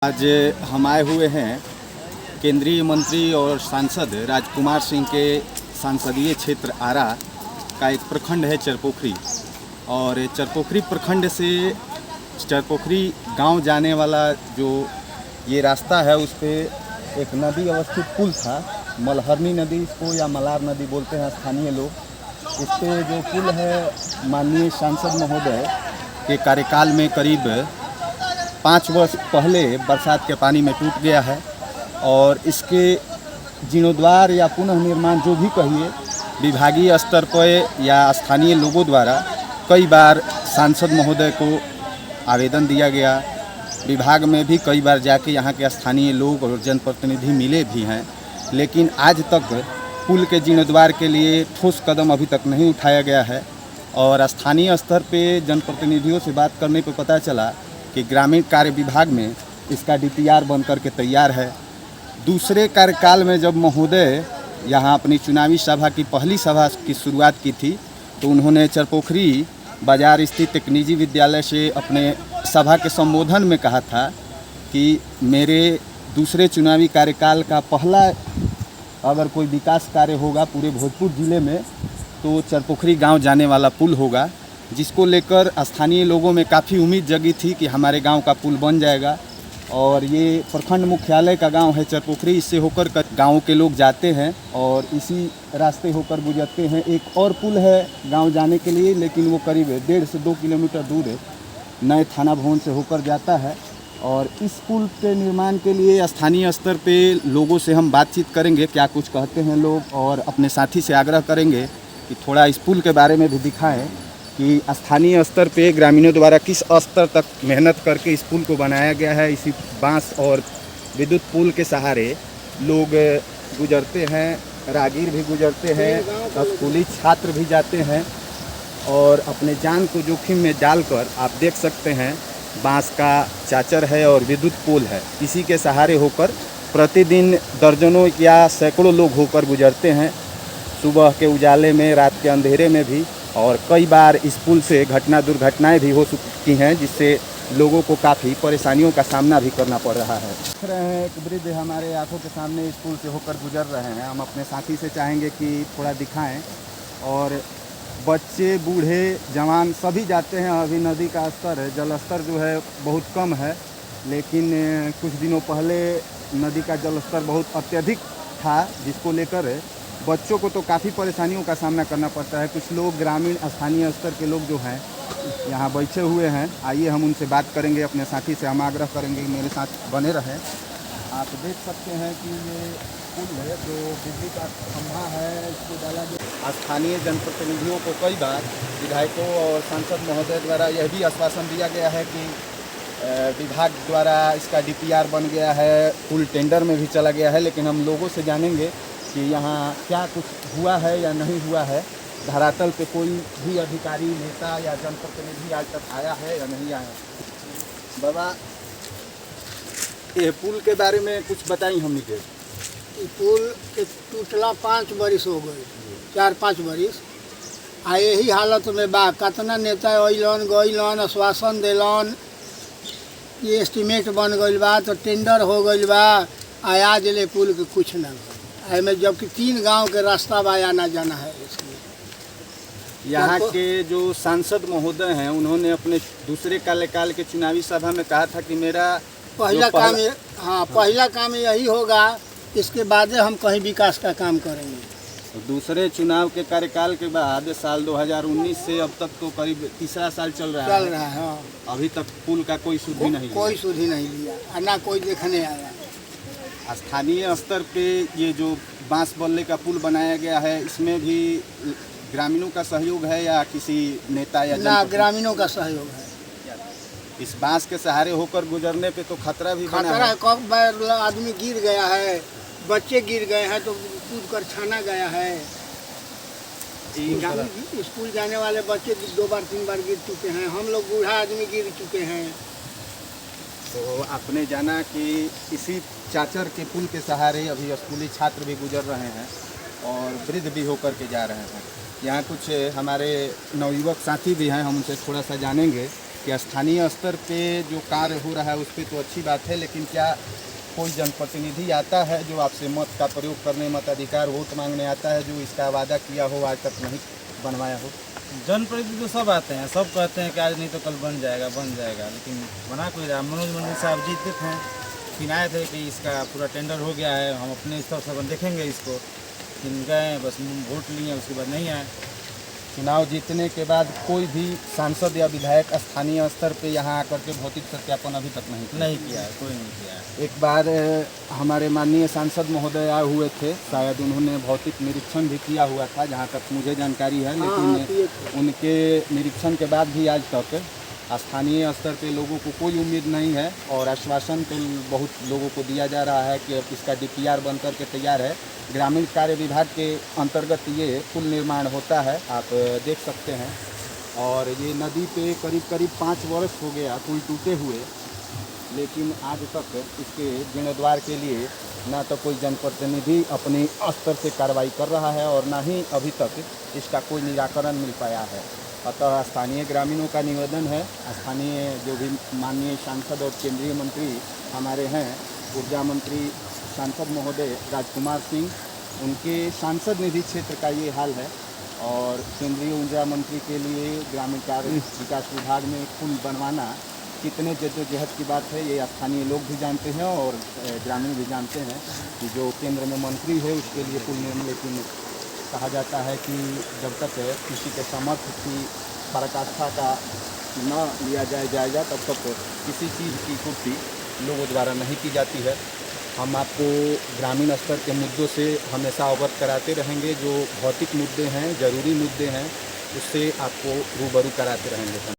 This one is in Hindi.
आज हम आए हुए हैं केंद्रीय मंत्री और सांसद राजकुमार सिंह के संसदीय क्षेत्र आरा का एक प्रखंड है चरपोखरी। और चरपोखरी प्रखंड से चरपोखरी गांव जाने वाला जो ये रास्ता है उस पर एक नदी अवस्थित पुल था, मलहरनी नदी इसको या मलार नदी बोलते हैं स्थानीय लोग। इस पर जो पुल है माननीय सांसद महोदय के कार्यकाल में करीब 5 वर्ष पहले बरसात के पानी में टूट गया है और इसके जीर्णोद्वार या पुनः निर्माण जो भी कहिए विभागीय स्तर पर या स्थानीय लोगों द्वारा कई बार सांसद महोदय को आवेदन दिया गया। विभाग में भी कई बार जाके यहाँ के स्थानीय लोग और जनप्रतिनिधि मिले भी हैं, लेकिन आज तक पुल के जीर्णोद्वार के लिए ठोस कदम अभी तक नहीं उठाया गया है। और स्थानीय स्तर पे जनप्रतिनिधियों से बात करने पर पता चला कि ग्रामीण कार्य विभाग में इसका डीपीआर बन कर के तैयार है। दूसरे कार्यकाल में जब महोदय यहाँ अपनी चुनावी सभा की पहली सभा की शुरुआत की थी तो उन्होंने चरपोखरी बाजार स्थित एक निजी विद्यालय से अपने सभा के संबोधन में कहा था कि मेरे दूसरे चुनावी कार्यकाल का पहला अगर कोई विकास कार्य होगा पूरे भोजपुर ज़िले में तो चरपोखरी गांव जाने वाला पुल होगा, जिसको लेकर स्थानीय लोगों में काफ़ी उम्मीद जगी थी कि हमारे गांव का पुल बन जाएगा। और ये प्रखंड मुख्यालय का गांव है चरपोखरी, इससे होकर गांव के लोग जाते हैं और इसी रास्ते होकर गुजरते हैं। एक और पुल है गांव जाने के लिए, लेकिन वो करीब 1.5 से 2 किलोमीटर दूर है, नए थाना भवन से होकर जाता है। और इस पुल के निर्माण के लिए स्थानीय स्तर पे लोगों से हम बातचीत करेंगे, क्या कुछ कहते हैं लोग, और अपने साथी से आग्रह करेंगे कि थोड़ा इस पुल के बारे में भी दिखाएँ कि स्थानीय स्तर पे ग्रामीणों द्वारा किस स्तर तक मेहनत करके इस पुल को बनाया गया है। इसी बांस और विद्युत पुल के सहारे लोग गुजरते हैं, राहगीर भी गुजरते हैं, स्कूली छात्र भी जाते हैं और अपने जान को जोखिम में डालकर आप देख सकते हैं बांस का चाचर है और विद्युत पुल है। इसी के सहारे होकर प्रतिदिन दर्जनों या सैकड़ों लोग होकर गुजरते हैं, सुबह के उजाले में, रात के अंधेरे में भी। और कई बार इस पुल से दुर्घटनाएं भी हो चुकी हैं, जिससे लोगों को काफ़ी परेशानियों का सामना भी करना पड़ रहा है। देख रहे हैं एक वृद्ध हमारे आंखों के सामने इस पुल से होकर गुजर रहे हैं। हम अपने साथी से चाहेंगे कि थोड़ा दिखाएं। और बच्चे, बूढ़े, जवान सभी जाते हैं। अभी नदी का स्तर है, जल स्तर जो है बहुत कम है, लेकिन कुछ दिनों पहले नदी का जल स्तर बहुत अत्यधिक था, जिसको लेकर बच्चों को तो काफ़ी परेशानियों का सामना करना पड़ता है। कुछ लोग ग्रामीण स्थानीय स्तर के लोग जो हैं यहाँ बैठे हुए हैं, आइए हम उनसे बात करेंगे। अपने साथी से हम आग्रह करेंगे कि मेरे साथ बने रहें। आप देख सकते हैं कि ये पुल है जो बिजली का खंभा है, इसको डाला गया। स्थानीय जनप्रतिनिधियों को कई बार विधायकों और सांसद महोदय द्वारा यह भी आश्वासन दिया गया है कि विभाग द्वारा इसका डीपीआर बन गया है, पुल टेंडर में भी चला गया है। लेकिन हम लोगों से जानेंगे कि यहाँ क्या कुछ हुआ है या नहीं हुआ है। धरातल पे कोई भी अधिकारी, नेता या जनप्रतिनिधि आज तक आया है या नहीं आया। बाबा, ये पुल के बारे में कुछ बताई हमने के। पुल के टूटला 5 बरिस हो गए, 4-5 बरिस आ यही हालत में बा। कितना नेता अइलन गइलन, आश्वासन दिलन, ये एस्टीमेट बन गइल बा तो टेंडर हो गइल बा, आज ले पुल के कुछ ना में, जबकि 3 गांव के रास्ता बा आना जाना है। इसलिए यहाँ के जो सांसद महोदय हैं उन्होंने अपने दूसरे कार्यकाल के चुनावी सभा में कहा था कि मेरा पहला काम यही होगा, इसके बाद हम कहीं विकास का काम करेंगे। दूसरे चुनाव के कार्यकाल के बाद साल 2019 से अब तक तो करीब तीसरा साल चल रहा है। हाँ। अभी तक पुल का कोई सुध ही नहीं लिया, ना कोई देखने आया। स्थानीय स्तर पे ये जो बांस बल्ले का पुल बनाया गया है, इसमें भी ग्रामीणों का सहयोग है या किसी नेता या ना? ग्रामीणों का सहयोग है। इस बांस के सहारे होकर गुजरने पे तो खतरा भी बना है। कब बार आदमी गिर गया है, बच्चे गिर गए हैं तो कूद कर छाना गया है। स्कूल जाने वाले बच्चे 2 बार 3 बार गिर चुके हैं, हम लोग बूढ़ा आदमी गिर चुके हैं। तो आपने जाना कि इसी चाचर के पुल के सहारे अभी स्कूली छात्र भी गुजर रहे हैं और वृद्ध भी होकर के जा रहे हैं। यहाँ कुछ हमारे नवयुवक साथी भी हैं, हम उनसे थोड़ा सा जानेंगे कि स्थानीय स्तर पे जो कार्य हो रहा है उस पर तो अच्छी बात है, लेकिन क्या कोई जनप्रतिनिधि आता है जो आपसे मत का प्रयोग करने, मताधिकार वोट मांगने आता है, जो इसका वादा किया हो आज तक नहीं बनवाया हो? जनप्रतिनिधि तो सब आते हैं, सब कहते हैं कि आज नहीं तो कल बन जाएगा, लेकिन बना कोई रहा। मनोज मंदिर साहब जीते थे, फिर आए थे कि इसका पूरा टेंडर हो गया है, हम अपने स्तर से देखेंगे इसको, फिर गए, बस वोट लिए, उसके बाद नहीं आए। चुनाव जीतने के बाद कोई भी सांसद या विधायक स्थानीय स्तर पे यहाँ आकर के भौतिक सत्यापन अभी तक नहीं किया है, कोई नहीं किया है। एक बार हमारे माननीय सांसद महोदय आए हुए थे, शायद उन्होंने भौतिक निरीक्षण भी किया हुआ था जहाँ तक मुझे जानकारी है, लेकिन उनके निरीक्षण के बाद भी आज तक स्थानीय स्तर पे लोगों को कोई उम्मीद नहीं है और आश्वासन तो बहुत लोगों को दिया जा रहा है कि इसका DPR बन कर के तैयार है। ग्रामीण कार्य विभाग के अंतर्गत ये पुल निर्माण होता है, आप देख सकते हैं। और ये नदी पे करीब करीब 5 वर्ष हो गया पुल टूटे हुए, लेकिन आज तक इसके जीर्णोद्धार के लिए ना तो कोई जनप्रतिनिधि अपने स्तर से कार्रवाई कर रहा है और ना ही अभी तक इसका कोई निराकरण मिल पाया है। अतः स्थानीय ग्रामीणों का निवेदन है, स्थानीय जो भी माननीय सांसद और केंद्रीय मंत्री हमारे हैं, ऊर्जा मंत्री सांसद महोदय राजकुमार सिंह, उनके सांसद निधि क्षेत्र का ये हाल है। और केंद्रीय ऊर्जा मंत्री के लिए ग्रामीण कार्य विकास विभाग में पुल बनवाना कितने जद्दोजहद की बात है, ये स्थानीय लोग भी जानते हैं और ग्रामीण भी जानते हैं कि जो केंद्र में मंत्री है उसके लिए पुल निर्माण, लेकिन कहा जाता है कि जब तक किसी के सामर्थ्य की पराकाष्ठा का न लिया जाएगा तब तक किसी चीज़ की पूर्ति लोगों द्वारा नहीं की जाती है। हम आपको ग्रामीण स्तर के मुद्दों से हमेशा अवगत कराते रहेंगे, जो भौतिक मुद्दे हैं, ज़रूरी मुद्दे हैं, उससे आपको रूबरू कराते रहेंगे।